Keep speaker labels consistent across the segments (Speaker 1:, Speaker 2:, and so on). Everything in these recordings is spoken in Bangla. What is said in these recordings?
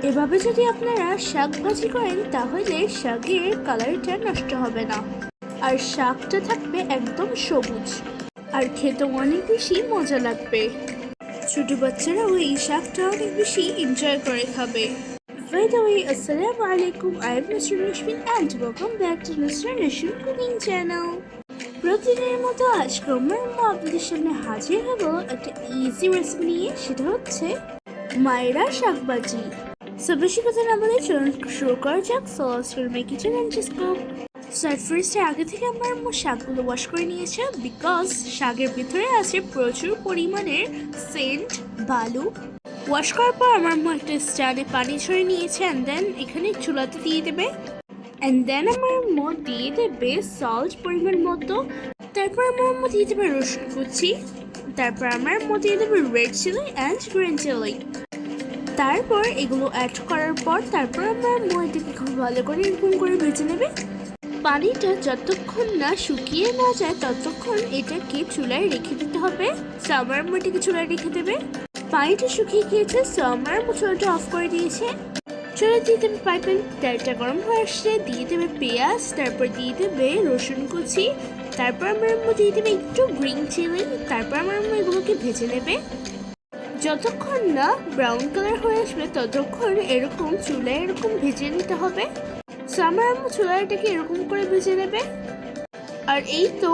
Speaker 1: এভাবে যদি আপনারা শাক ভাজি করেন তাহলে শাকের কালারটা নষ্ট হবে না, আর শাকটা থাকবে একদম সবুজ, আর খেতে অনেক বেশি মজা লাগবে। ছোট বাচ্চারাও এই শাকটা অনেক বেশি এনজয় করে খাবে। By the way, Assalamu alaikum. I am Mr. Nashmin and welcome back to Mr. Nashmin Cooking Channel. প্রতিদিনের মতো আজকে আমার মা আপনাদের সামনে হাজির হবো একটা ইজি রেসিপি নিয়ে, সেটা হচ্ছে মায়েরা শাক ভাজি। সো বেশি কথা না বলে চলুন শুরু করা যাক। So let's make kitchen and just cook. ফার্স্টে আগে থেকে আমার আম্মু শাকগুলো ওয়াশ করে নিয়েছে, বিকজ শাকের ভিতরে আছে প্রচুর পরিমাণের সেন্ট, বালু। ওয়াশ করার পর আমার আম্মু একটা স্ট্যান্ডে পানি ছড়িয়ে নিয়েছে, অ্যান্ড দেন এখানে চুলাতে দিয়ে দেবে, অ্যান্ড দেন আমার আম্মু দিয়ে দেবে সল্ট পরিমাণ মতো। তারপর আমার আম্মু দিয়ে দেবে রসুন কুচি, তারপর আমার আম্মু দিয়ে দেবে red chilli and green chilli. তারপর এগুলো অ্যাড করার পর তারপর আমার আম্মু এটাকে খুব ভালো করে এরকম করে ভেজে নেবে। পানিটা যতক্ষণ না শুকিয়ে না যায় ততক্ষণ এটাকে চুলায় রেখে দিতে হবে। সো আমার আম্মু এটাকে চুলায় রেখে দেবে। পানিটা শুকিয়ে গিয়েছে, সো আমার আম্মু চুলাটা অফ করে দিয়েছে। চুলা দিয়ে দেবে পাইপেন, তেলটা গরম হয়ে আসছে, দিয়ে দেবে পেঁয়াজ, তারপর দিয়ে দেবে রসুন কুচি, তারপর আমার আম্মু দিয়ে দেবে একটু গ্রিন চিলি, তারপর আমার আম্মু এগুলোকে ভেজে নেবে। যতক্ষণ না ব্রাউন কালার হয়ে আসবে ততক্ষণ এরকম চুলায় এরকম ভেজে নিতে হবে। সো আমার আম্মু চুলাটাকে এরকম করে ভেজে নেবে। আর এই তো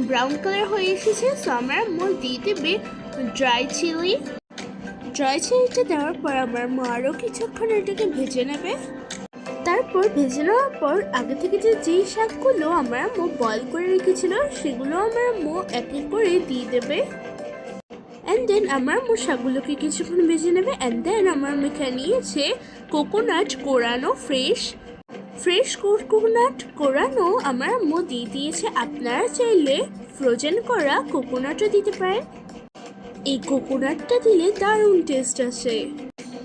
Speaker 1: ব্রাউন কালার হয়ে এসেছে। সো আমার আম্মু দিয়ে দেবে ড্রাই চিলি। ড্রাই চিলিটা দেওয়ার পর আমার আম্মু আরও কিছুক্ষণ এটাকে ভেজে নেবে। তারপর ভেজে নেওয়ার পর আগে থেকে যেই শাকগুলো আমার আম্মু বয়েল করে রেখেছিল সেগুলো আমার আম্মু এক এক করে দিয়ে দেবে। অ্যান্ড দেন আমার আম্মু শাকগুলোকে কিছুক্ষণ ভেজে নেবে। অ্যান্ড দেন আমার আম্মু এখানে নিয়েছে কোকোনাট কোরানো, ফ্রেশ কোকোনাট কোরানো আমার আম্মু দিয়ে দিয়েছে। আপনারা চাইলে ফ্রোজেন করা কোকোনাটও দিতে পারেন। এই কোকোনাটটা দিলে দারুণ টেস্ট আসে।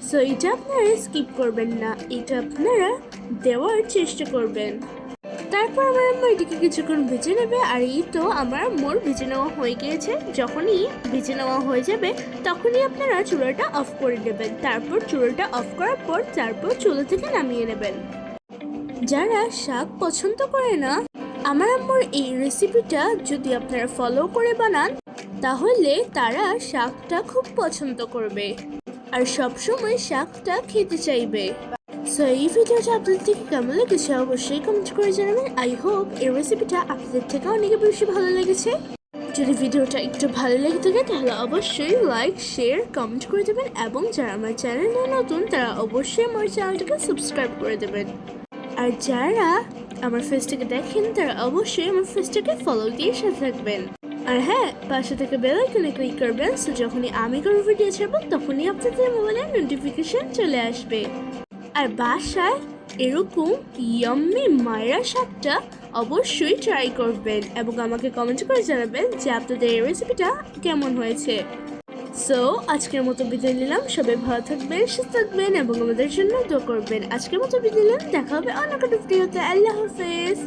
Speaker 1: সো এটা আপনারা স্কিপ করবেন না, এটা আপনারা দেওয়ার চেষ্টা করবেন। তারপর আমার আম্মু এটিকে কিছুক্ষণ ভেজে নেবে। আর এই তো আমার আম্মুর ভেজে নেওয়া হয়ে গিয়েছে। যখনই ভেজে নেওয়া হয়ে যাবে তখনই আপনারা চুলাটা অফ করে দেবেন। তারপর চুলাটা অফ করার পর তারপর চুলা থেকে নামিয়ে নেবেন। যারা শাক পছন্দ করে না, আমার আম্মুর এই রেসিপিটা যদি আপনারা ফলো করে বানান তাহলে তারা শাকটা খুব পছন্দ করবে আর সবসময় শাকটা খেতে চাইবে। সো এই ভিডিওটা আপনাদের থেকে কেমন লেগেছে অবশ্যই কমেন্ট করে জানাবেন। আই হোপ এই রেসিপিটা আপনাদের থেকে অনেক বেশি ভালো লেগেছে। যদি ভিডিওটা একটু ভালো লেগে থাকে তাহলে অবশ্যই লাইক, শেয়ার, কমেন্ট করে দেবেন, এবং যারা আমার চ্যানেলে নতুন তারা অবশ্যই আমার চ্যানেলটাকে সাবস্ক্রাইব করে দেবেন। আর যারা আমার ফেসটাকে দেখেন তারা অবশ্যই আমার ফেসটাকে ফলো দিয়ে সাথে থাকবেন। আর হ্যাঁ, পাশে থেকে বেল আইকনে ক্লিক করবেন, সো যখনই আমি কোনো ভিডিও ছাড়বো তখনই আপনাদের মোবাইলে নোটিফিকেশন চলে আসবে। আর বাসায় এরকম ইয়াম্মি মায়েরা শাকটা অবশ্যই ট্রাই করবেন এবং আমাকে কমেন্ট করে জানাবেন যে আপনাদের এই রেসিপিটা কেমন হয়েছে। সো আজকের মতো বিদায় নিলাম। সবাই ভালো থাকবেন, সুস্থ থাকবেন এবং আমাদের জন্য দোয়া করবেন। আজকের মতো বিদায় নিলাম, দেখা হবে অন্য কোনো ভিডিওতে। আল্লাহ হাফেজ।